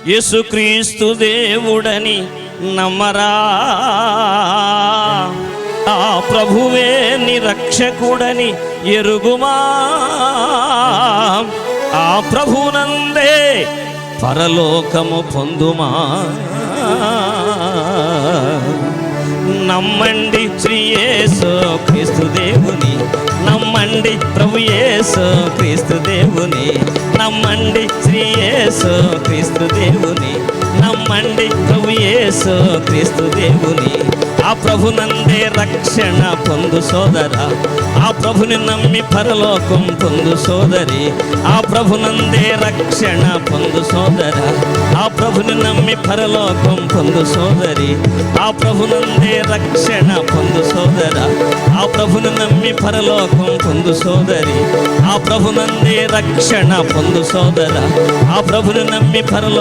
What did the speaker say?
యేసుక్రీస్తు దేవుడని నమ్మరా, ఆ ప్రభువే నిరక్షకుడని ఎరుగుమా, ఆ ప్రభునందే పరలోకము పొందుమా. నమ్మండి శ్రీ యేసు క్రీస్తు దేవుని, నమ్మండి ప్రభు యేసు క్రీస్తు దేవుని, నమ్మండి శ్రీ యేసు క్రీస్తు దేవుని, నమ్మండి ప్రభు యేసు క్రీస్తు దేవుని. ఆ ప్రభునందే రక్షణ పొందు సోదరా, ఆ ప్రభుని నమ్మి పరలోకం పొందు సోదరి, ఆ ప్రభునందే రక్షణ పొందు సోదరా, ఆ ప్రభుని నమ్మి పరలోకం పొందు సోదరి, ఆ ప్రభునందే రక్షణ పొందు సోదరా, ఆ ప్రభుని నమ్మి పరలోకం పొందు సోదరి, ఆ ప్రభునందే రక్షణ పొందు సోదరా, ఆ ప్రభుని నమ్మి పరలోకం